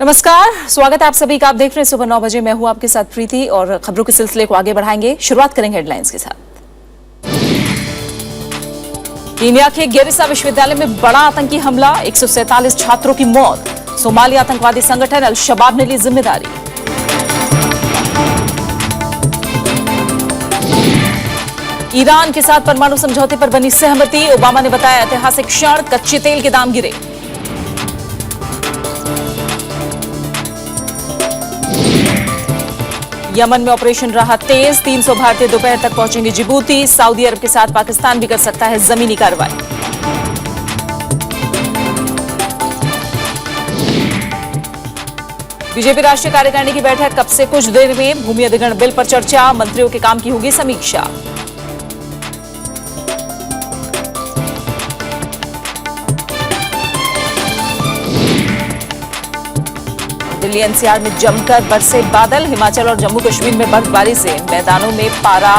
नमस्कार, स्वागत है आप सभी का। आप देख रहे हैं सुबह 9 बजे। मैं हूं आपके साथ प्रीति और खबरों के सिलसिले को आगे बढ़ाएंगे। शुरुआत करेंगे हेडलाइंस के साथ। कीनिया के गेरिसा विश्वविद्यालय में बड़ा आतंकी हमला, 147 छात्रों की मौत। सोमाली आतंकवादी संगठन अल शबाब ने ली जिम्मेदारी। ईरान के साथ परमाणु समझौते पर बनी सहमति, ओबामा ने बताया ऐतिहासिक क्षण, कच्चे तेल के दाम गिरे। यमन में ऑपरेशन रहा तेज, 300 भारतीय दोपहर तक पहुंचेंगे जिबूती। सऊदी अरब के साथ पाकिस्तान भी कर सकता है जमीनी कार्रवाई। बीजेपी राष्ट्रीय कार्यकारिणी की बैठक कब से कुछ देर में, भूमि अधिग्रहण बिल पर चर्चा, मंत्रियों के काम की होगी समीक्षा। दिल्ली एनसीआर में जमकर बरसे बादल, हिमाचल और जम्मू कश्मीर में बर्फबारी से मैदानों में पारा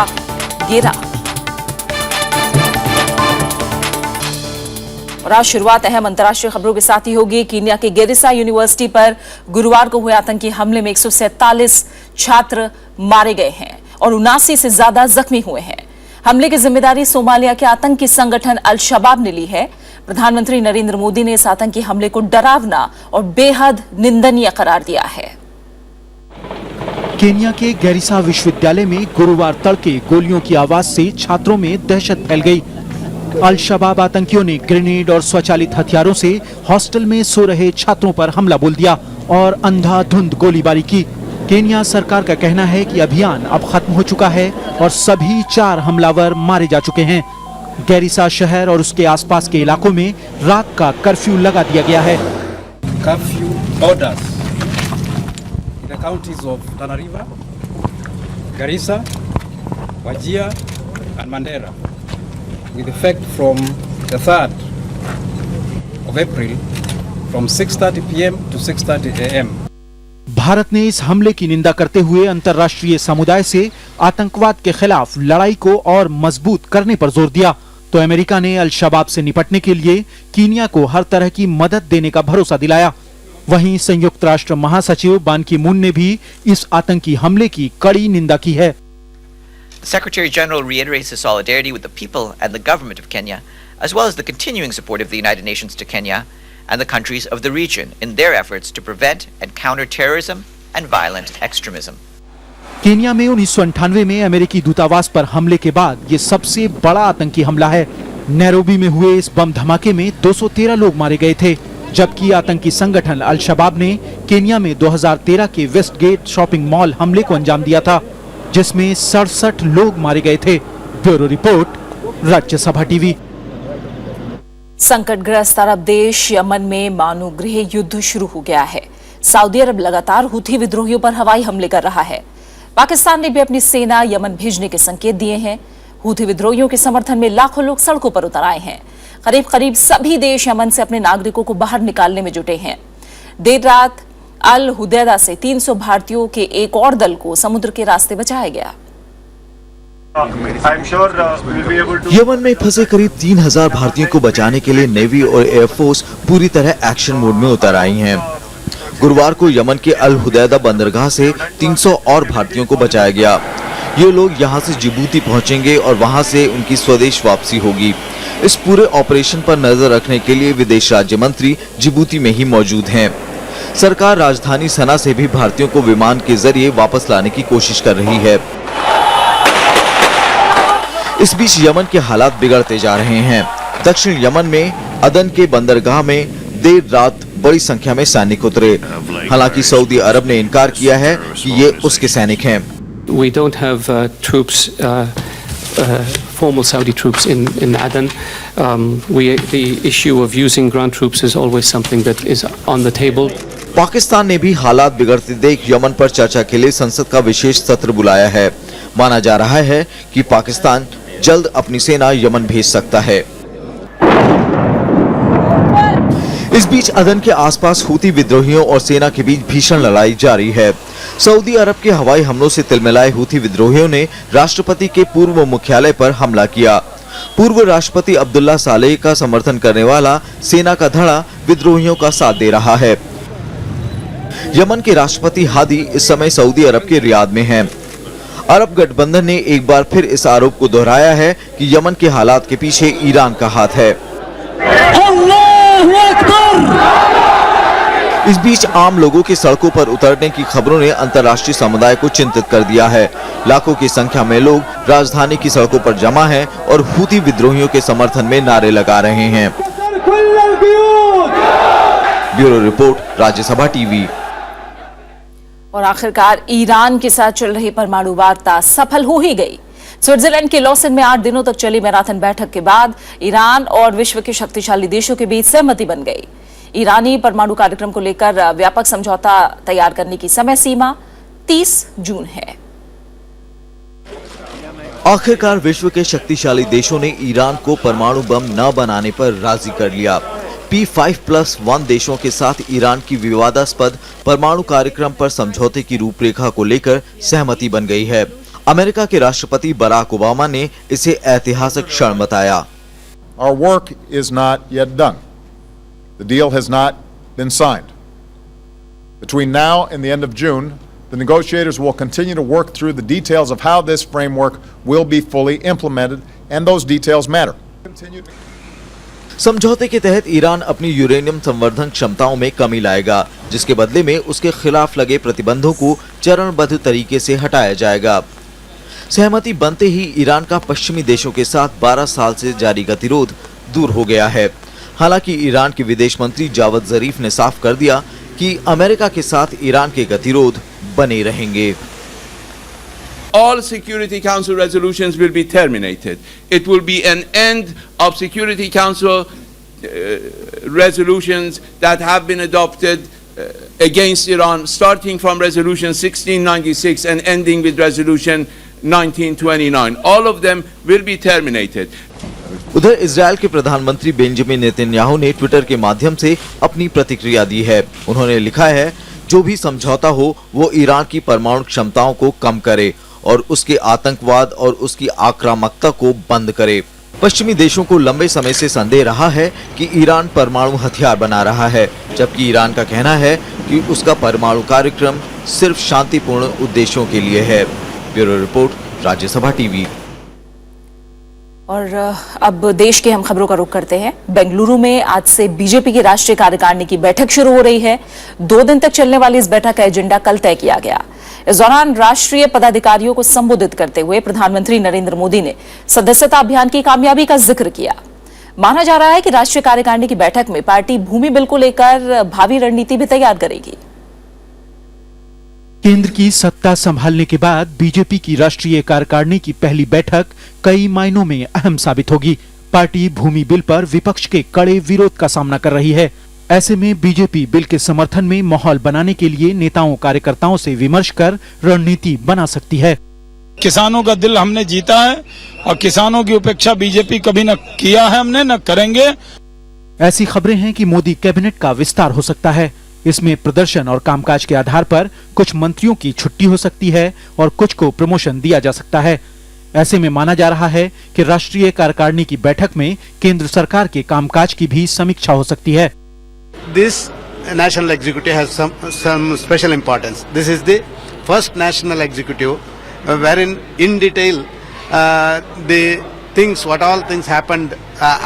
गिरा। और आज शुरुआत अहम अंतर्राष्ट्रीय खबरों के साथ ही होगी। कीनिया के गेरिसा यूनिवर्सिटी पर गुरुवार को हुए आतंकी हमले में 147 छात्र मारे गए हैं और 79 से ज्यादा जख्मी हुए हैं। हमले की जिम्मेदारी सोमालिया के आतंकी संगठन अल शबाब ने ली है। प्रधानमंत्री नरेंद्र मोदी ने इस आतंकी हमले को डरावना और बेहद निंदनीय करार दिया है। केन्या के गेरिसा विश्वविद्यालय में गुरुवार तड़के गोलियों की आवाज से छात्रों में दहशत फैल गई। अल शबाब आतंकियों ने ग्रेनेड और स्वचालित हथियारों से हॉस्टल में सो रहे छात्रों पर हमला बोल दिया और अंधाधुंध गोलीबारी की। केन्या सरकार का कहना है कि अभियान अब खत्म हो चुका है और सभी 4 हमलावर मारे जा चुके हैं। गेरिसा शहर और उसके आसपास के इलाकों में रात का कर्फ्यू लगा दिया गया है। Curfew orders in the counties of Tana River, Garissa, Wajir and Mandera with effect from the 3rd of April from 6:30 p.m. to 6:30 a.m. Bharat ने इस हमले की निंदा करते हुए अंतर्राष्ट्रीय समुदाय से आतंकवाद के खिलाफ लड़ाई को और मजबूत करने पर जोर दिया, तो अमेरिका ने अल शबाब से निपटने के लिए कीनिया को हर तरह की मदद देने का भरोसा दिलाया। वहीं संयुक्त राष्ट्र महासचिव बान की मून ने भी इस आतंकी हमले की कड़ी निंदा की है। The Secretary General reiterates his solidarity with the people and the government of Kenya, as well as the continuing support of the United Nations to Kenya and the countries of the region in their efforts to prevent and counter terrorism and violent extremism. Kenya में 1998 में अमेरिकी दूतावास पर हमले के बाद ये सबसे बड़ा आतंकी हमला है। नैरोबी में हुए इस बम धमाके में 213 लोग मारे गए थे, जबकि आतंकी संगठन अल शबाब ने केन्या में 2013 के वेस्टगेट शॉपिंग मॉल हमले को अंजाम दिया था, जिसमें 67 लोग मारे गए थे। Bureau report, Rajya Sabha TV. संकटग्रस्त अरब देश यमन में मानवगृह युद्ध शुरू हो गया है। सऊदी अरब लगातार हुथी विद्रोहियों पर हवाई हमले कर रहा है। पाकिस्तान ने भी अपनी सेना यमन भेजने के संकेत दिए हैं। हुथी विद्रोहियों के समर्थन में लाखों लोग सड़कों पर उतर आए हैं। करीब सभी देश यमन से अपने नागरिकों को बाहर निकालने में जुटे हैं। देर रात अल हुदैदा से 300 भारतीयों के एक और दल को समुद्र के रास्ते बचाया गया। यमन में फंसे करीब 3000 भारतीयों को बचाने के लिए नेवी और एयरफोर्स पूरी तरह एक्शन मोड में उतर आई हैं। गुरुवार को यमन के अल हुदैदा बंदरगाह से 300 और भारतीयों को बचाया गया। ये लोग यहां से जिबूती पहुंचेंगे और वहां से उनकी स्वदेश वापसी होगी। इस पूरे ऑपरेशन पर नजर रखने के लिए विदेश राज्य मंत्री जिबूती में ही मौजूद हैं। सरकार राजधानी सना से भी भारतीयों को विमान के जरिए वापस लाने की कोशिश कर रही है। इस बीच यमन के हालात बिगड़ते जा रहे हैं। दक्षिण यमन में अदन के बंदरगाह में देर रात बड़ी संख्या में सैनिक उतरे। हालांकि सऊदी अरब ने इनकार किया है कि ये उसके सैनिक हैं। We don't have formal Saudi troops in Aden. The issue of using ground troops is always something that is on the table. Pakistan ने भी हालात बिगड़ते देख यमन पर चर्चा के लिए संसद का विशेष सत्र बुलाया है। माना जा रहा है कि पाकिस्तान जल्द अपनी सेना यमन भेज सकता है। इस बीच अदन के आसपास हुती विद्रोहियों और सेना के बीच भीषण लड़ाई जारी है। सऊदी अरब के हवाई हमलों से तिलमिलाए हुती विद्रोहियों ने राष्ट्रपति के पूर्व मुख्यालय पर हमला किया। पूर्व राष्ट्रपति अब्दुल्ला सालेह का समर्थन करने वाला सेना का धड़ा विद्रोहियों का साथ दे रहा है। यमन के राष्ट्रपति हादी इस समय सऊदी अरब के रियाद में हैं। अरब गठबंधन ने एक बार फिर इस आरोप को दोहराया है कि यमन के हालात के पीछे ईरान का हाथ है। इस बीच आम लोगों के सड़कों पर उतरने की खबरों ने अंतर्राष्ट्रीय समुदाय को चिंतित कर दिया है। लाखों की संख्या में लोग राजधानी की सड़कों पर जमा हैं और हूती विद्रोहियों के समर्थन में नारे लगा रहे हैं। Bureau report, Rajya Sabha TV. और आखिरकार ईरान के साथ चल रही परमाणु वार्ता सफल हो ही गई। स्विट्जरलैंड के लॉसन में 8 दिनों तक चली मैराथन बैठक के बाद ईरान और विश्व के शक्तिशाली देशों के बीच सहमति बन गई। ईरानी परमाणु कार्यक्रम को लेकर व्यापक समझौता तैयार करने की समय सीमा 30 जून है। आखिरकार विश्व के शक्तिशाली देशों ने ईरान को परमाणु बम न बनाने पर राजी कर लिया। P5+1 देशों के साथ ईरान की विवादास्पद परमाणु कार्यक्रम पर समझौते की रूपरेखा को लेकर सहमति बन गई है। अमेरिका के राष्ट्रपति बराक ओबामा ने इसे ऐतिहासिक क्षण बताया। Our work is not yet done. The deal has not been signed. Between now and the end of June, the negotiators will continue to work through the details of how this framework will be fully implemented, and those details matter. समझौते के तहत Iran अपनी uranium संवर्धन क्षमताओं में कमी लाएगा, जिसके बदले में उसके खिलाफ लगे प्रतिबंधों को चरणबद्ध तरीके से हटाया जाएगा। सहमति बनते ही ईरान का पश्चिमी देशों के साथ 12 साल से जारी गतिरोध दूर हो गया है। हालांकि ईरान के विदेश मंत्री जावद जरीफ ने साफ कर दिया कि अमेरिका के साथ ईरान के गतिरोध बने रहेंगे। All Security Council resolutions will be terminated. It will be an end of Security Council resolutions that have been adopted against Iran, starting from Resolution 1696 and ending with Resolution 1929. All of them will be terminated. उधर Israel के प्रधानमंत्री Benjamin Netanyahu ने Twitter के माध्यम से अपनी प्रतिक्रिया दी है। उन्होंने लिखा है, जो भी समझौता हो वो ईरान की परमाणु क्षमताओं को कम करे और उसके आतंकवाद और उसकी आक्रामकता को बंद करे। पश्चिमी देशों को लंबे समय से संदेह रहा है कि ईरान परमाणु हथियार बना रहा है, जबकि ईरान का कहना है कि उसका परमाणु कार्यक्रम सिर्फ शांतिपूर्ण उद्देश्यों के लिए है। Bureau report, Rajya Sabha TV. और अब देश के हम खबरों का रुख करते हैं। बेंगलुरु में आज से बीजेपी की राष्ट्रीय कार्यकारिणी की बैठक शुरू हो रही है। 2 दिन तक चलने वाली इस बैठक का एजेंडा कल तय किया गया। इस दौरान राष्ट्रीय पदाधिकारियों को संबोधित करते हुए प्रधानमंत्री नरेंद्र मोदी ने सदस्यता अभियान की कामयाबी का जिक्र किया। माना जा रहा है कि राष्ट्रीय कार्यकारिणी की बैठक में पार्टी भूमि बिल को लेकर भावी रणनीति भी तैयार करेगी। केंद्र की सत्ता संभालने के बाद बीजेपी की राष्ट्रीय कार्यकारिणी की पहली बैठक कई मायनों में अहम साबित होगी। पार्टी भूमि बिल पर विपक्ष के कड़े विरोध का सामना कर रही है। ऐसे में बीजेपी बिल के समर्थन में माहौल बनाने के लिए नेताओं कार्यकर्ताओं से विमर्श कर रणनीति बना सकती है। किसानों का दिल हमने जीता है और किसानों की उपेक्षा बीजेपी कभी न किया है, हमने न करेंगे। ऐसी खबरें हैं कि मोदी कैबिनेट का विस्तार हो सकता है। इसमें प्रदर्शन और कामकाज के आधार पर कुछ मंत्रियों की छुट्टी हो सकती है और कुछ को प्रमोशन दिया जा सकता है। ऐसे में माना जा रहा है कि राष्ट्रीय कार्यकारिणी की बैठक में केंद्र सरकार के कामकाज की भी समीक्षा हो सकती है। This national executive has some special importance. This is the first national executive wherein in detail the things, what all things happened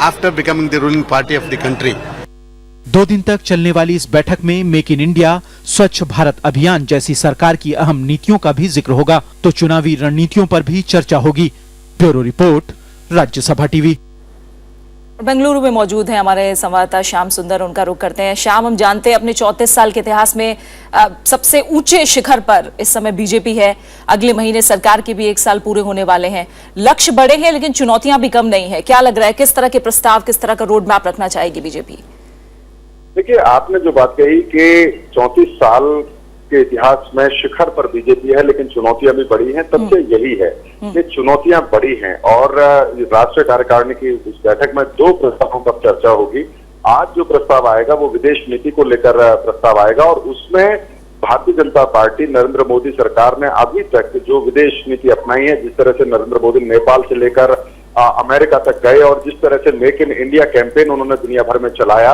after becoming the ruling party of the country. 2 दिन तक चलने वाली इस बैठक में मेक इन इंडिया, स्वच्छ भारत अभियान जैसी सरकार की अहम नीतियों का भी जिक्र होगा, तो चुनावी रणनीतियों पर भी चर्चा होगी। Bureau report, Rajya Sabha TV. Bengaluru में मौजूद है हमारे संवाददाता श्याम सुंदर, उनका रुख करते हैं। श्याम, हम जानते हैं अपने 34 साल के इतिहास में सबसे ऊंचे शिखर पर इस समय बीजेपी है। अगले महीने सरकार के भी 1 साल पूरे होने वाले हैं। लक्ष्य बड़े हैं लेकिन चुनौतियां भी कम नहीं है। क्या लग रहा है, किस तरह के प्रस्ताव, किस तरह का रोड मैप रखना चाहेगी बीजेपी? देखिए, आपने जो बात कही कि 34 साल के इतिहास में शिखर पर बीजेपी है लेकिन चुनौतियां भी बड़ी हैं, तथ्य यही है कि चुनौतियां बड़ी हैं। और राष्ट्रीय कार्यकारिणी की इस बैठक में 2 प्रस्तावों पर चर्चा होगी। आज जो प्रस्ताव आएगा वो विदेश नीति को लेकर प्रस्ताव आएगा और उसमें भारतीय जनता पार्टी, नरेंद्र मोदी सरकार ने अभी तक जो विदेश नीति अपनाई है, जिस तरह से नरेंद्र मोदी नेपाल से लेकर अमेरिका तक गए और जिस तरह से मेक इन इंडिया कैंपेन उन्होंने दुनिया भर में चलाया,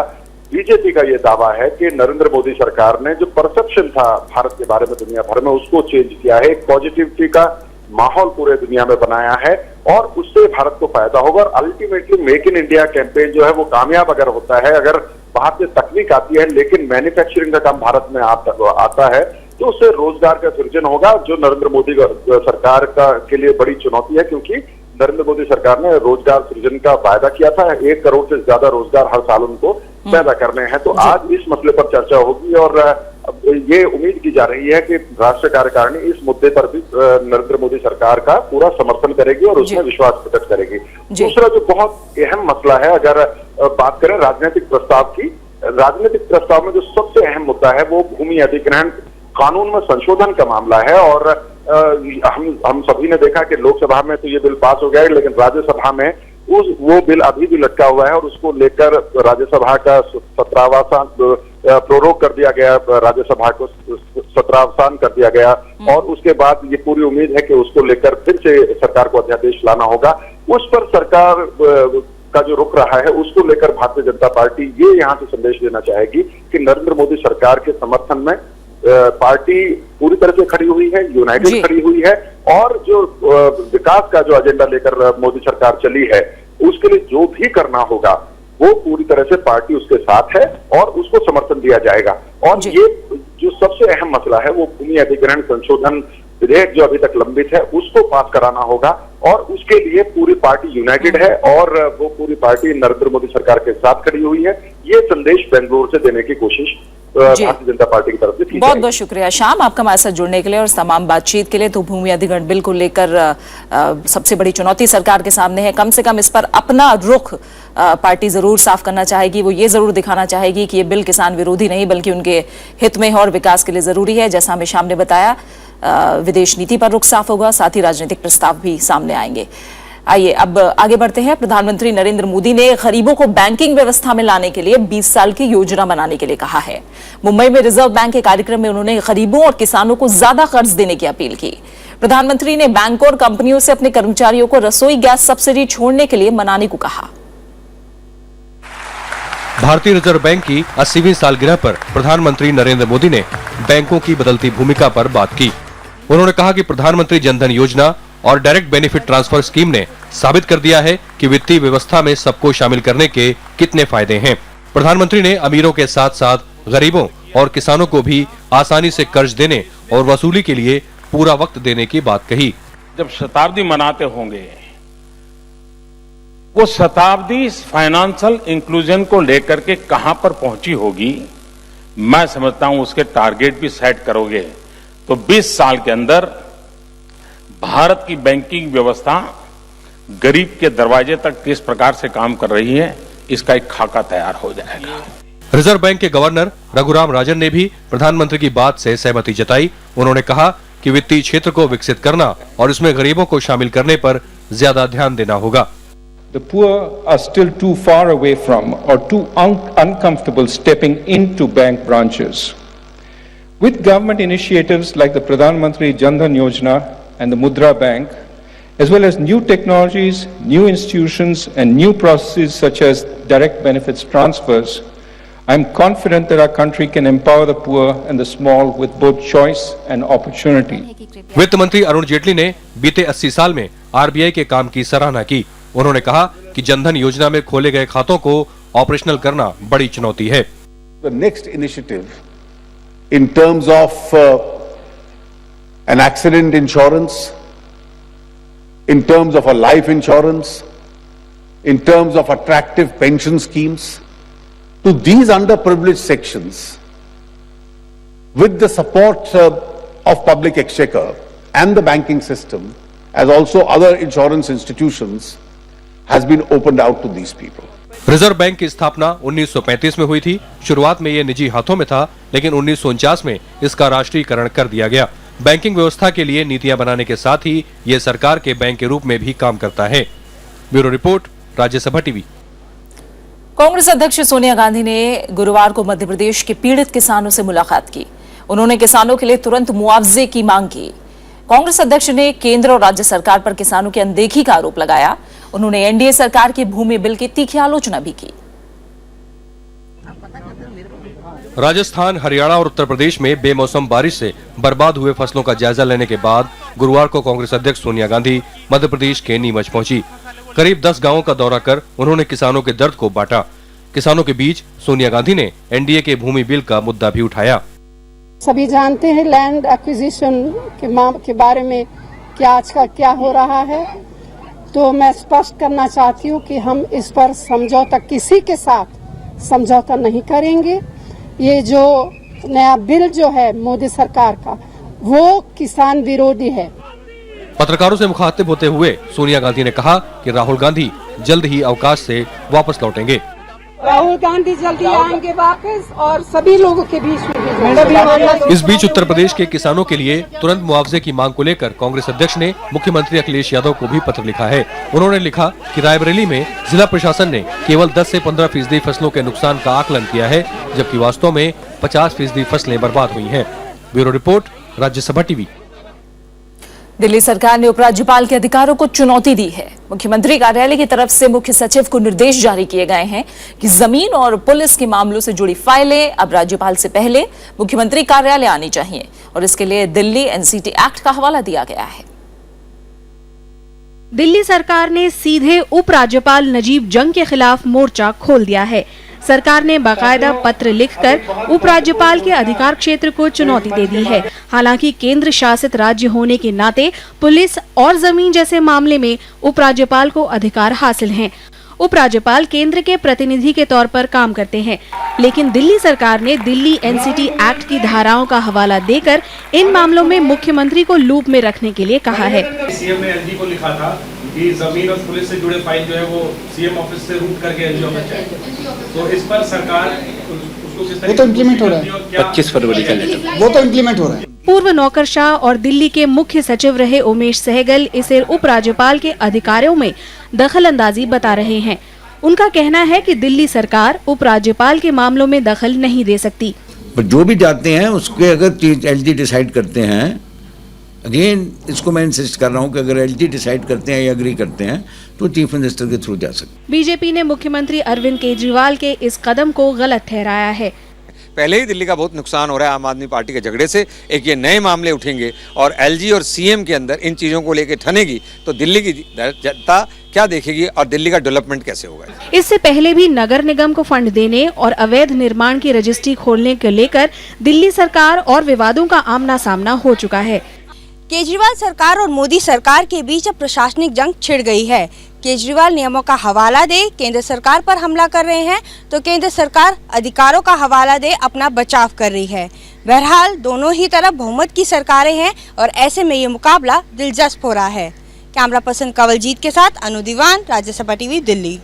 बीजेपी का ये दावा है कि नरेंद्र मोदी सरकार ने जो परसेप्शन था भारत के बारे में दुनिया भर में, उसको चेंज किया है, एक पॉजिटिविटी का माहौल पूरे दुनिया में बनाया है और उससे भारत को फायदा होगा। और ultimately make in India campaign जो है वो कामयाब अगर होता है, अगर बाहर से तकनीक आती है लेकिन मैन्युफैक्चरिंग का काम भारत में आता है, तो उससे रोजगार का सृजन होगा, जो नरेंद्र मोदी सरकार के लिए बड़ी चुनौती है, क्योंकि नरेंद्र मोदी सरकार ने रोजगार सृजन का वायदा किया था। 1 करोड़ से ज्यादा रोजगार हर साल उनको पैदा करने हैं। तो आज इस मसले पर चर्चा होगी और ये उम्मीद की जा रही है कि राष्ट्रीय कार्यकारिणी इस मुद्दे पर भी नरेंद्र मोदी सरकार का पूरा समर्थन करेगी और उसमें विश्वास प्रकट करेगी। दूसरा जो बहुत अहम मसला है, अगर बात करें राजनीतिक प्रस्ताव की, राजनीतिक प्रस्ताव में जो सबसे अहम मुद्दा है वो भूमि अधिग्रहण कानून में संशोधन का मामला है। और हम सभी ने देखा कि लोकसभा में तो ये बिल पास हो गया है, लेकिन राज्यसभा में वो बिल अभी भी लटका हुआ है और उसको लेकर राज्यसभा का 17वां प्रोरोग कर दिया गया, राज्यसभा को 17वां कर दिया गया और उसके बाद ये पूरी उम्मीद है कि उसको लेकर फिर से सरकार को अध्यादेश लाना होगा। उस पर सरकार का जो रुख रहा है उसको लेकर भारतीय जनता पार्टी ये यहाँ से संदेश देना चाहेगी कि नरेंद्र मोदी सरकार के समर्थन में पार्टी पूरी तरह से खड़ी हुई है, यूनाइटेड खड़ी हुई है और जो विकास का जो एजेंडा लेकर मोदी सरकार चली है उसके लिए जो भी करना होगा वो पूरी तरह से पार्टी उसके साथ है और उसको समर्थन दिया जाएगा। और ये जो सबसे अहम मसला है वो भूमि अधिग्रहण संशोधन विधेयक जो अभी तक लंबित है उसको पास कराना होगा और उसके लिए पूरी पार्टी यूनाइटेड है और वो पूरी पार्टी नरेंद्र मोदी सरकार के साथ खड़ी हुई है। ये संदेश बेंगलुरु से देने की कोशिश भारतीय जनता पार्टी की तरफ से की। बहुत बहुत शुक्रिया श्याम आपका हमारे साथ जुड़ने के लिए और तमाम बातचीत के लिए। तो भूमि अधिग्रहण बिल को लेकर सबसे बड़ी चुनौती सरकार के सामने है। कम से कम इस पर अपना रुख पार्टी जरूर साफ करना चाहेगी। वो ये जरूर दिखाना चाहेगी कि ये बिल किसान विरोधी नहीं बल्कि उनके हित में है और विकास के लिए जरूरी है। जैसा हमें श्याम ने बताया, विदेश नीति पर रुख साफ होगा, साथ ही राजनीतिक प्रस्ताव भी सामने आएंगे। आइए अब आगे बढ़ते हैं। प्रधानमंत्री नरेंद्र मोदी ने गरीबों को बैंकिंग व्यवस्था में लाने के लिए 20 साल की योजना बनाने के लिए कहा है। मुंबई में रिजर्व बैंक के कार्यक्रम में उन्होंने गरीबों और किसानों को ज्यादा कर्ज देने की अपील की। प्रधानमंत्री ने बैंकों और कंपनियों से अपने कर्मचारियों को रसोई गैस सब्सिडी छोड़ने के लिए मनाने को कहा। भारतीय रिजर्व बैंक की 80वीं सालगिरह पर प्रधानमंत्री नरेंद्र मोदी ने बैंकों की बदलती भूमिका पर बात की। उन्होंने कहा कि प्रधानमंत्री जनधन योजना और डायरेक्ट बेनिफिट ट्रांसफर स्कीम ने साबित कर दिया है कि वित्तीय व्यवस्था में सबको शामिल करने के कितने फायदे हैं। प्रधानमंत्री ने अमीरों के साथ साथ गरीबों और किसानों को भी आसानी से कर्ज देने और वसूली के लिए पूरा वक्त देने की बात कही। जब शताब्दी मनाते होंगे, वो शताब्दी फाइनेंशियल इंक्लूजन को लेकर के कहां पर पहुंची होगी, मैं समझता हूं उसके टारगेट भी सेट करोगे तो 20 साल के अंदर भारत की बैंकिंग व्यवस्था गरीब के दरवाजे तक किस प्रकार से काम कर रही है, इसका एक खाका तैयार हो जाएगा। रिजर्व बैंक के गवर्नर रघुराम राजन ने भी प्रधानमंत्री की बात से सहमति जताई। उन्होंने कहा कि वित्तीय क्षेत्र को विकसित करना और इसमें गरीबों को शामिल करने पर ज्यादा ध्यान देना होगा। The poor are still too far away from or too uncomfortable stepping into bank branches. With government initiatives like the Pradhan Mantri Jan Dhan Yojana and the Mudra Bank, as well as new technologies, new institutions and new processes such as direct benefits transfers, I am confident that our country can empower the poor and the small with both choice and opportunity. वित्त मंत्री अरुण जेटली ने बीते 80 साल में RBI के काम की सराहना की। उन्होंने कहा कि जनधन योजना में खोले गए खातों को ऑपरेशनल करना बड़ी चुनौती है। The next initiative in terms of an accident insurance, in terms of a life insurance, in terms of attractive pension schemes, to these underprivileged sections, with the support of public exchequer and the banking system, as also other insurance institutions, has been opened out to these people. Reserve bank की स्थापना 1935 में हुई थी। शुरुआत में ये निजी हाथों में था, लेकिन 1949 में इसका राष्ट्रीयकरण कर दिया गया। बैंकिंग व्यवस्था के लिए नीतियां बनाने के साथ ही ये सरकार के बैंक के रूप में भी काम करता है। Bureau report, Rajya Sabha TV. Congress अध्यक्ष सोनिया गांधी ने गुरुवार को मध्य प्रदेश के पीड़ित किसानों से मुलाकात की। उन्होंने किसानों के लिए तुरंत मुआवजे की मांग की। कांग्रेस अध्यक्ष ने केंद्र और राज्य सरकार पर किसानों की अनदेखी का आरोप लगाया। उन्होंने एनडीए सरकार की भूमि बिल की तीखी आलोचना भी की। राजस्थान, हरियाणा और उत्तर प्रदेश में बेमौसम बारिश से बर्बाद हुए फसलों का जायजा लेने के बाद गुरुवार को कांग्रेस अध्यक्ष सोनिया गांधी मध्य प्रदेश के नीमच पहुंची। करीब 10 गांवों का दौरा कर उन्होंने किसानों के दर्द को बांटा। किसानों के बीच सोनिया गांधी ने एनडीए के भूमि बिल का मुद्दा भी उठाया। सभी जानते हैं लैंड एक्विजिशन के बारे में क्या आजकल क्या हो रहा है, तो मैं स्पष्ट करना चाहती हूँ कि हम इस पर समझौता, किसी के साथ समझौता नहीं करेंगे। ये जो नया बिल जो है मोदी सरकार का, वो किसान विरोधी है। पत्रकारों से मुखातिब होते हुए सोनिया गांधी ने कहा कि राहुल गांधी जल्द ही अवकाश से वापस लौटेंगे। राहुल गांधी जल्दी आएंगे वापस और सभी लोगों के बीच में। इस बीच उत्तर प्रदेश के किसानों के लिए तुरंत मुआवजे की मांग को लेकर कांग्रेस अध्यक्ष ने मुख्यमंत्री अखिलेश यादव को भी पत्र लिखा है। उन्होंने लिखा कि रायबरेली में जिला प्रशासन ने केवल 10 से 15% फसलों के नुकसान का आकलन किया है, जबकि वास्तव में 50% फसलें बर्बाद हुई हैं। Bureau report, Rajya Sabha TV. Delhi सरकार ने उपराज्यपाल के अधिकारों को चुनौती दी है। मुख्यमंत्री कार्यालय की तरफ से मुख्य सचिव को निर्देश जारी किए गए हैं कि जमीन और पुलिस के मामलों से जुड़ी फाइलें अब राज्यपाल से पहले मुख्यमंत्री कार्यालय आनी चाहिए और इसके लिए दिल्ली एनसीटी एक्ट का हवाला दिया गया है। दिल्ली सरकार ने सीधे उपराज्यपाल नजीब जंग के खिलाफ मोर्चा खोल दिया है। सरकार ने बाकायदा पत्र लिखकर उपराज्यपाल के अधिकार क्षेत्र को चुनौती दे दी है। हालांकि केंद्र शासित राज्य होने के नाते पुलिस और जमीन जैसे मामले में उपराज्यपाल को अधिकार हासिल हैं। उपराज्यपाल केंद्र के प्रतिनिधि के तौर पर काम करते हैं, लेकिन दिल्ली सरकार ने दिल्ली एनसीटी एक्ट की धाराओं का हवाला देकर इन मामलों में मुख्यमंत्री को लूप में रखने के लिए कहा है। सीएम ने एलजी को लिखा था कि जमीन और पुलिस से जुड़े फाइल जो है वो सीएम ऑफिस से रूट करके एलजी ऑफिस जाए, तो इस पर सरकार उसको किस तरह वो तो इम्प्लीमेंट हो रहा है। 25 फरवरी का लेटर वो तो इम्प्लीमेंट हो रहा है। पूर्व नौकरशाह और दिल्ली के मुख्य सचिव रहे उमेश सहगल इसे उपराज्यपाल के अधिकारों में दखल अंदाजी बता रहे हैं। उनका कहना है कि दिल्ली सरकार उपराज्यपाल के मामलों में दखल नहीं दे सकती। पर जो भी जाते हैं उसके अगर एलजी डिसाइड करते हैं, अगेन इसको मैं इंसिस्ट कर रहा हूं कि अगर एलजी डिसाइड करते हैं या एग्री करते हैं तो चीफ मिनिस्टर के थ्रू जा सकते। बीजेपी ने मुख्यमंत्री अरविंद केजरीवाल के इस कदम को गलत ठहराया है। पहले ही दिल्ली का बहुत नुकसान हो रहा है आम आदमी पार्टी के झगड़े से, एक ये नए मामले उठेंगे और एलजी और सीएम के अंदर इन चीजों को लेकर ठनेगी तो दिल्ली की जनता क्या देखेगी और दिल्ली का डेवलपमेंट कैसे होगा। इससे पहले भी नगर निगम को फंड देने और अवैध निर्माण की रजिस्ट्री खोलने को लेकर दिल्ली सरकार और विवादों का आमना सामना हो चुका है। केजरीवाल सरकार और मोदी सरकार के बीच अब प्रशासनिक जंग छिड़ गई है। केजरीवाल नियमों का हवाला दे केंद्र सरकार पर हमला कर रहे हैं तो केंद्र सरकार अधिकारों का हवाला दे अपना बचाव कर रही है। बहरहाल दोनों ही तरफ बहुमत की सरकारें हैं और ऐसे में ये मुकाबला दिलचस्प हो रहा है। कैमरा पर्सन कंवलजीत के साथ अनु दीवान, राज्यसभा टीवी, दिल्ली।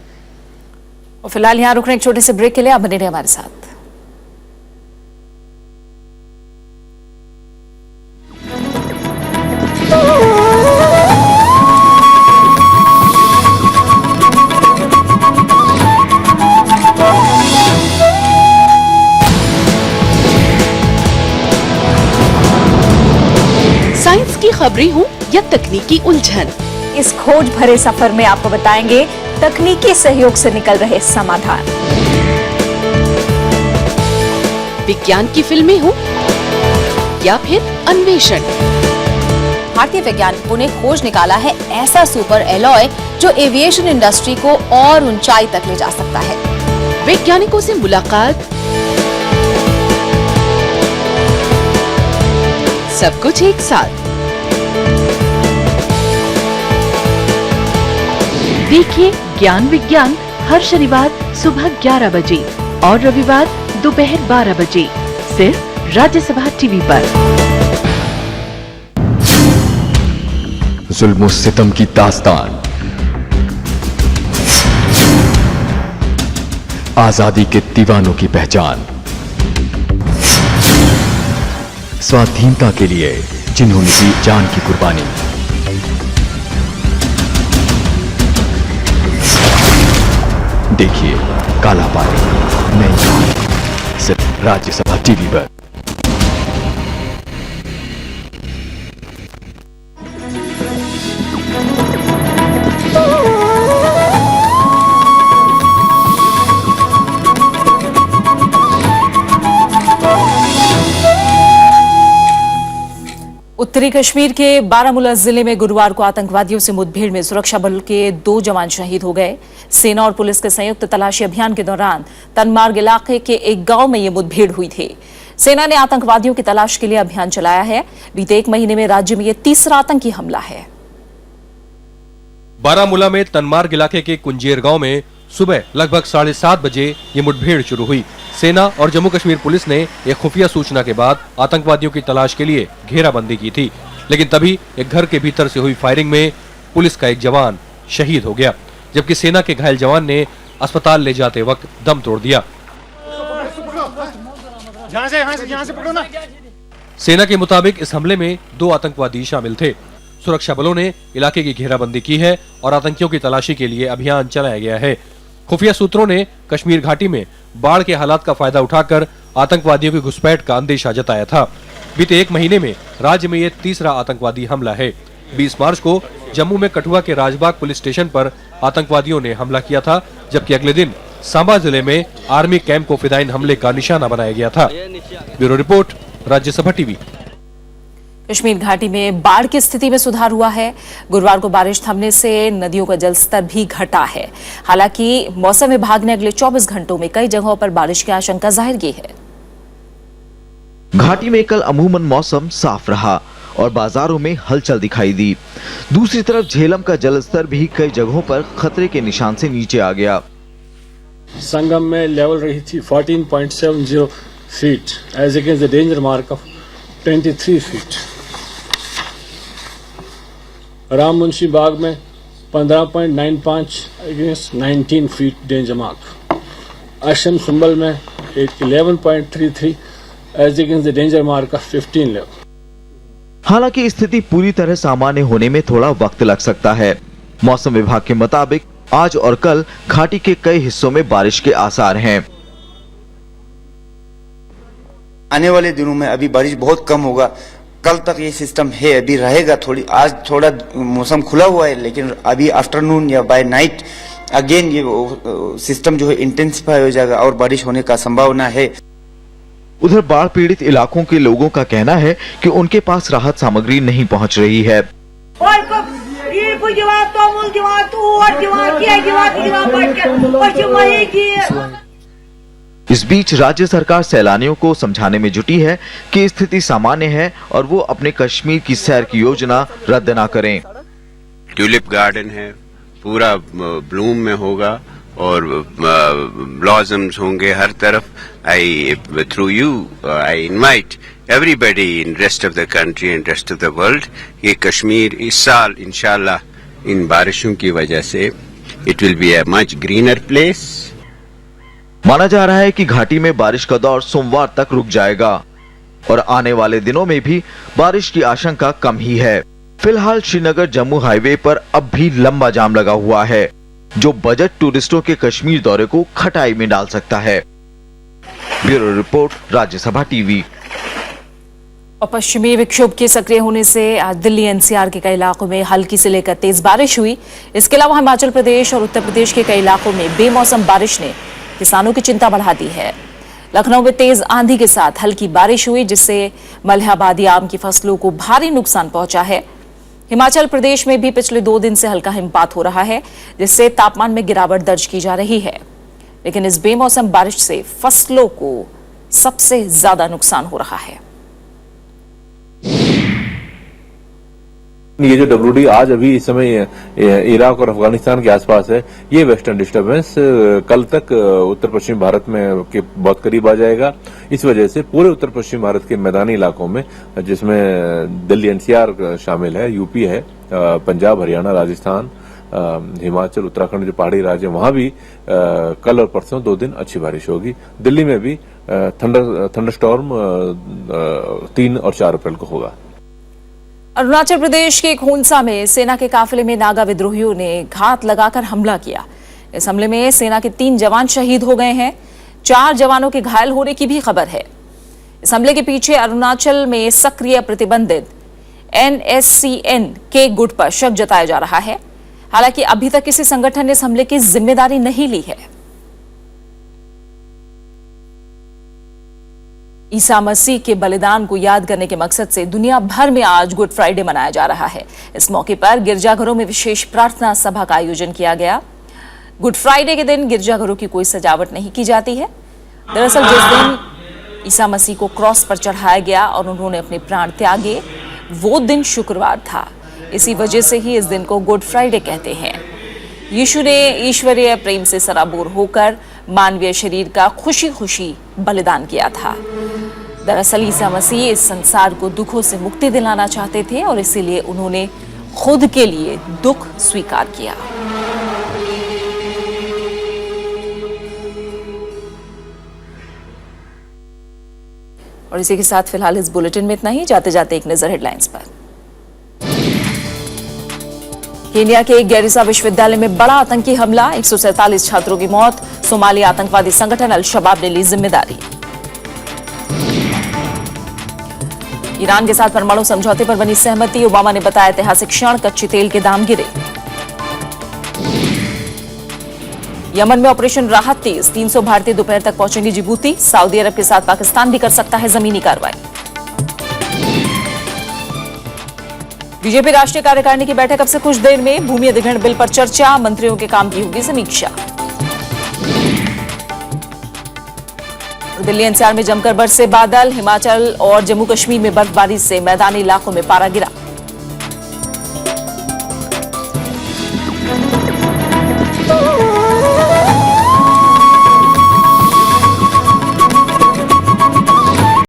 और फिलहाल यहाँ रुकने एक छोटे से ब्रेक के लिए आप बने रहिए हमारे साथ। साइंस की खबरें हो या तकनीकी उलझन, इस खोज भरे सफर में आपको बताएंगे तकनीकी सहयोग से निकल रहे समाधान। विज्ञान की फिल्में हो या फिर अन्वेषण, भारतीय वैज्ञानिकों ने खोज निकाला है ऐसा सुपर एलॉय जो एविएशन इंडस्ट्री को और ऊंचाई तक ले जा सकता है। वैज्ञानिकों से मुलाकात, सब कुछ एक साथ। देखिए ज्ञान विज्ञान हर शनिवार सुबह 11 बजे और रविवार दोपहर 12 बजे सिर्फ राज्यसभा टीवी पर। जुल्म और सितम की दास्तान, आजादी के दीवानों की पहचान, स्वाधीनता के लिए जिन्होंने दी जान की कुर्बानी। देखिए काला पानी, नई कहानी, सिर्फ राज्यसभा टीवी पर। उत्तरी कश्मीर के बारामूला जिले में गुरुवार को आतंकवादियों से मुठभेड़ में सुरक्षा बल के 2 जवान शहीद हो गए। सेना और पुलिस के संयुक्त तलाशी अभियान के दौरान तनमार्ग इलाके के एक गांव में ये मुठभेड़ हुई थी। सेना ने आतंकवादियों की तलाश के लिए अभियान चलाया है। बीते 1 महीने में राज्य में ये तीसरा आतंकी हमला है। बारामूला में तनमार्ग इलाके के कुंजेर गांव में सुबह लगभग 7:30 बजे ये मुठभेड़ शुरू हुई। सेना और जम्मू कश्मीर पुलिस ने एक खुफिया सूचना के बाद आतंकवादियों की तलाश के लिए घेराबंदी की थी, लेकिन तभी एक घर के भीतर से हुई फायरिंग में पुलिस का एक जवान शहीद हो गया, जबकि सेना के घायल जवान ने अस्पताल ले जाते वक्त दम तोड़ दिया। सेना के मुताबिक इस हमले में 2 आतंकवादी शामिल थे। सुरक्षा बलों ने इलाके की घेराबंदी की है और आतंकियों की तलाशी के लिए अभियान चलाया गया है। खुफिया सूत्रों ने कश्मीर घाटी में बाढ़ के हालात का फायदा उठाकर आतंकवादियों की घुसपैठ का अंदेशा जताया था। बीते 1 महीने में राज्य में ये तीसरा आतंकवादी हमला है। 20 मार्च को जम्मू में कठुआ के राजबाग पुलिस स्टेशन पर आतंकवादियों ने हमला किया था, जबकि अगले दिन सांबा जिले में आर्मी कैंप को फिदायीन हमले का निशाना बनाया गया था। Bureau report, Rajya Sabha TV. Kashmir घाटी में बाढ़ की स्थिति में सुधार हुआ है। गुरुवार को बारिश थमने से नदियों का जलस्तर भी घटा है। हालांकि मौसम विभाग ने अगले 24 घंटों में कई जगहों पर बारिश की आशंका जाहिर की है। घाटी में कल अमूमन मौसम साफ रहा और बाजारों में हलचल दिखाई दी। दूसरी तरफ झेलम का जलस्तर भी कई जगहों पर खतरे के निशान से नीचे आ गया। संगम में लेवल रही थी 14.70 feet as against the danger mark of 23 feet. Ram Munshi Bagh में 15.95 अगेंस्ट 19 फीट डेंजर मार्क। आश्रम संबल में 11.33 as against the danger mark of 15 level. हालांकि स्थिति पूरी तरह सामान्य होने में थोड़ा वक्त लग सकता है। मौसम विभाग के मुताबिक आज और कल घाटी के कई हिस्सों में बारिश के आसार हैं। आने वाले दिनों में अभी बारिश बहुत कम होगा। कल तक ये सिस्टम है, अभी रहेगा। आज थोड़ा मौसम खुला हुआ है, लेकिन अभी आफ्टरनून या बाय नाइट अगेन ये सिस्टम जो है इंटेंसिफाई हो जाएगा और बारिश होने का संभावना है। उधर बाढ़ पीड़ित इलाकों के लोगों का कहना है कि उनके पास राहत सामग्री नहीं पहुंच रही है। इस बीच राज्य सरकार सैलानियों को समझाने में जुटी है कि स्थिति सामान्य है और वो अपने कश्मीर की सैर की योजना रद्द ना करें। ट्यूलिप गार्डन है, पूरा ब्लूम में होगा और ब्लॉसम्स होंगे हर तरफ। Through you I invite everybody in rest of the country and rest of the world, ये कश्मीर इस साल इंशाल्लाह इन बारिशों की वजह से it will be a much greener place. माना जा रहा है कि घाटी में बारिश का दौर सोमवार तक रुक जाएगा और आने वाले दिनों में भी बारिश की आशंका कम ही है। फिलहाल श्रीनगर जम्मू हाईवे पर अब भी लंबा जाम लगा हुआ है, जो बजट टूरिस्टों के कश्मीर दौरे को खटाई में डाल सकता है। Bureau report, Rajya Sabha TV. और पश्चिमी विक्षोभ के सक्रिय होने से आज दिल्ली एनसीआर के कई इलाकों में हल्की से लेकर तेज बारिश हुई। इसके अलावा हिमाचल प्रदेश और उत्तर प्रदेश के कई इलाकों में बेमौसम बारिश ने किसानों की चिंता बढ़ा दी है। लखनऊ में तेज आंधी के साथ हल्की बारिश हुई, जिससे मलिहाबादी आम की फसलों को भारी नुकसान पहुंचा है। हिमाचल प्रदेश में भी पिछले 2 दिन से हल्का हिमपात हो रहा है, जिससे तापमान में गिरावट दर्ज की जा रही है। लेकिन इस बेमौसम बारिश से फसलों को सबसे ज्यादा नुकसान हो रहा है। ये जो WD आज अभी इस समय इराक और अफगानिस्तान के आसपास है, ये वेस्टर्न डिस्टर्बेंस कल तक उत्तर पश्चिम भारत में के बहुत करीब आ जाएगा। इस वजह से पूरे उत्तर पश्चिम भारत के मैदानी इलाकों में, जिसमें दिल्ली NCR शामिल है, यूपी है, पंजाब, हरियाणा, राजस्थान, हिमाचल, उत्तराखंड जो पहाड़ी राज्य, वहां भी कल और परसों 2 दिन अच्छी बारिश होगी। दिल्ली में भी थंडरस्टॉर्म 3 और 4 अप्रैल को होगा। अरुणाचल प्रदेश के खोंसा में सेना के काफिले में नागा विद्रोहियों ने घात लगाकर हमला किया। इस हमले में सेना के 3 जवान शहीद हो गए हैं। 4 जवानों के घायल होने की भी खबर है। इस हमले के पीछे अरुणाचल में सक्रिय प्रतिबंधित NSCN के गुट पर शक जताया जा रहा है। हालांकि अभी तक किसी संगठन ने इस हमले की जिम्मेदारी नहीं ली है। ईसा मसीह के बलिदान को याद करने के मकसद से दुनिया भर में आज गुड फ्राइडे मनाया जा रहा है। इस मौके पर गिरजाघरों में विशेष प्रार्थना सभा का आयोजन किया गया। गुड फ्राइडे के दिन गिरजाघरों की कोई सजावट नहीं की जाती है। दरअसल जिस दिन ईसा मसीह को क्रॉस पर चढ़ाया गया और उन्होंने अपने प्राण त्यागे, वो दिन शुक्रवार था। इसी वजह से ही इस दिन को गुड फ्राइडे कहते हैं। यीशु ने ईश्वरीय प्रेम से सराबोर होकर मानवीय शरीर का खुशी खुशी बलिदान किया था। दरअसल ईसा मसीह इस संसार को दुखों से मुक्ति दिलाना चाहते थे और इसीलिए उन्होंने खुद के लिए दुख स्वीकार किया। और इसी के साथ फिलहाल इस बुलेटिन में इतना ही। जाते जाते एक नजर हेडलाइंस पर। केन्या के गैरिसा विश्वविद्यालय में बड़ा आतंकी हमला, 147 छात्रों की मौत। सोमाली आतंकवादी संगठन अल शबाब ने ली जिम्मेदारी। ईरान के साथ परमाणु समझौते पर बनी सहमति, ओबामा ने बताया ऐतिहासिक क्षण, कच्चे तेल के दाम गिरे। यमन में ऑपरेशन राहत तेज, 300 भारतीय दोपहर तक पहुंचेंगे जिबूती। सऊदी अरब के साथ पाकिस्तान भी कर सकता है जमीनी कार्रवाई। बीजेपी राष्ट्रीय कार्यकारिणी की बैठक अब से कुछ देर में। भूमि अधिग्रहण बिल पर चर्चा, मंत्रियों के काम की होगी समीक्षा। दिल्ली एनसीआर में जमकर बरसे बादल, हिमाचल और जम्मू कश्मीर में बर्फबारी से मैदानी इलाकों में पारा गिरा।